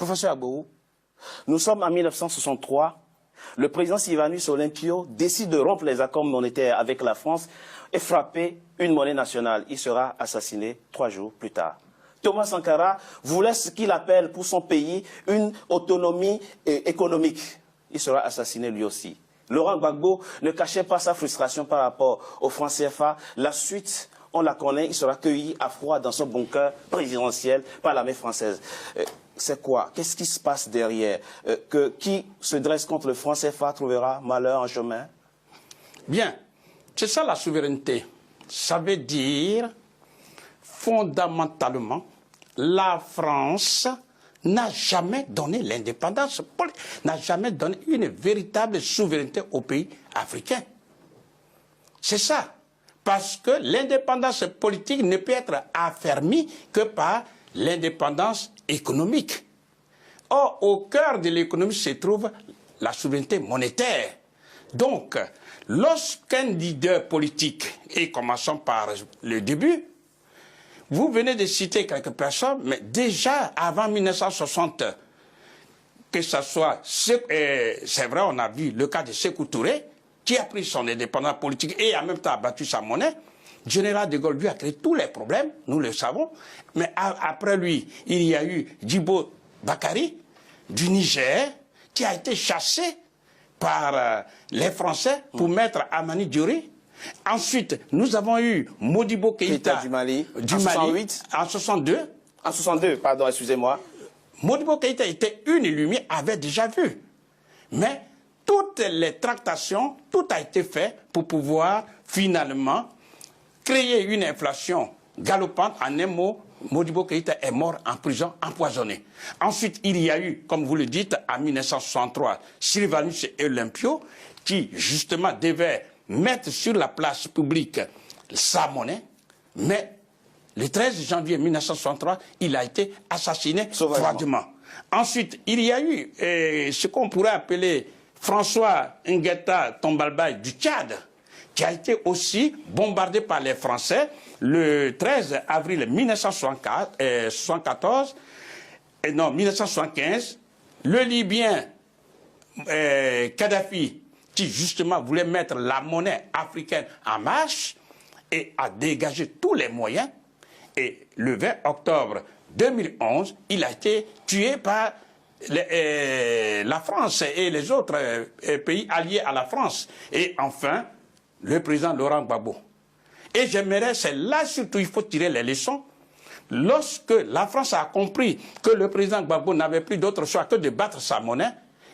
Professeur Agbourou, nous sommes en 1963. Le président Sylvanus Olympio décide de rompre les accords monétaires avec la France et frapper une monnaie nationale. Il sera assassiné 3 jours plus tard. Thomas Sankara voulait ce qu'il appelle pour son pays une autonomie économique. Il sera assassiné lui aussi. Laurent Gbagbo ne cachait pas sa frustration par rapport au franc CFA. La suite, on la connaît, il sera cueilli à froid dans son bunker présidentiel par l'armée française. C'est quoi? Qu'est-ce qui se passe derrière? Qui se dresse contre le franc CFA trouvera malheur en chemin? Bien, c'est ça la souveraineté. Ça veut dire, fondamentalement, la France n'a jamais donné l'indépendance, n'a jamais donné une véritable souveraineté aux pays africains. C'est ça. Parce que l'indépendance politique ne peut être affermie que par l'indépendance économique. Or, au cœur de l'économie se trouve la souveraineté monétaire. Donc, lorsqu'un leader politique, et commençons par le début, vous venez de citer quelques personnes, mais déjà avant 1960, que ce soit, c'est vrai, on a vu le cas de Sékou Touré, qui a pris son indépendance politique et en même temps a battu sa monnaie. Général de Gaulle, lui, a créé tous les problèmes, nous le savons. Mais après lui, il y a eu Djibo Bakary, du Niger, qui a été chassé par les Français pour mettre Amani Diori. Ensuite, nous avons eu Modibo Keïta du Mali, en 68. En 62. En 62, pardon, excusez-moi. Modibo Keïta était une lumière, avait déjà vu. Mais toutes les tractations, tout a été fait pour pouvoir finalement créer une inflation galopante. En un mot, Modibo Keïta est mort en prison, empoisonné. Ensuite, il y a eu, comme vous le dites, en 1963, Sylvanus Olympio, qui justement devait mettre sur la place publique sa monnaie, mais le 13 janvier 1963, il a été assassiné froidement. Ensuite, il y a eu ce qu'on pourrait appeler François Nguetta Tombalbaye du Tchad, qui a été aussi bombardé par les Français le 13 avril 1975. Le Libyen Kadhafi, qui justement voulait mettre la monnaie africaine en marche et a dégagé tous les moyens. Et le 20 octobre 2011, il a été tué par la France et les autres pays alliés à la France. Et enfin, le président Laurent Gbagbo. Et j'aimerais, c'est là surtout il faut tirer les leçons. Lorsque la France a compris que le président Gbagbo n'avait plus d'autre choix que de battre sa monnaie,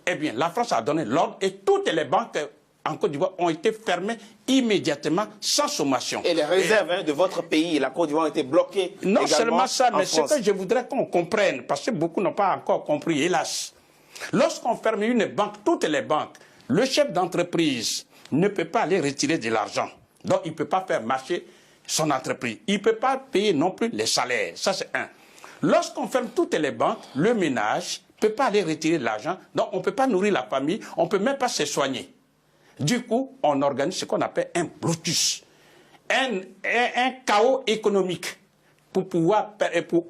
eh bien, la France a donné l'ordre et toutes les banques en Côte d'Ivoire ont été fermées immédiatement sans sommation. Et les réserves de votre pays, la Côte d'Ivoire, ont été bloquées. Non seulement ça, mais ce que je voudrais qu'on comprenne, parce que beaucoup n'ont pas encore compris, hélas. Lorsqu'on ferme une banque, toutes les banques, le chef d'entreprise ne peut pas aller retirer de l'argent. Donc, il ne peut pas faire marcher son entreprise. Il ne peut pas payer non plus les salaires. Ça, c'est un. Lorsqu'on ferme toutes les banques, le ménage ne peut pas aller retirer de l'argent. Donc, on ne peut pas nourrir la famille. On ne peut même pas se soigner. Du coup, on organise ce qu'on appelle un blocus. Un chaos économique pour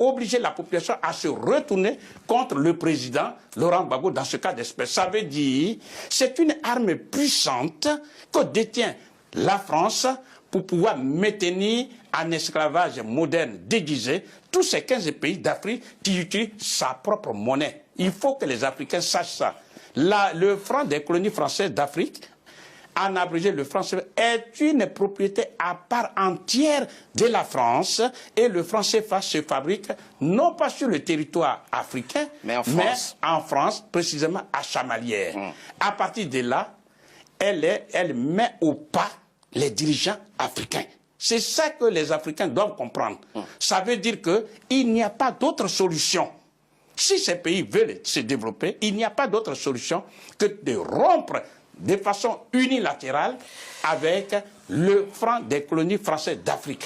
obliger la population à se retourner contre le président Laurent Gbagbo dans ce cas d'espèce. Ça veut dire c'est une arme puissante que détient la France pour pouvoir maintenir en esclavage moderne déguisé tous ces 15 pays d'Afrique qui utilisent sa propre monnaie. Il faut que les Africains sachent ça. Le franc des colonies françaises d'Afrique, en abrégé le franc CFA, est une propriété à part entière de la France et le franc CFA se fabrique non pas sur le territoire africain, mais en France, précisément à Chamalières. À partir de là, elle met au pas les dirigeants africains. C'est ça que les Africains doivent comprendre. Ça veut dire qu'il n'y a pas d'autre solution. Si ces pays veulent se développer, il n'y a pas d'autre solution que de rompre de façon unilatérale avec le franc des colonies françaises d'Afrique.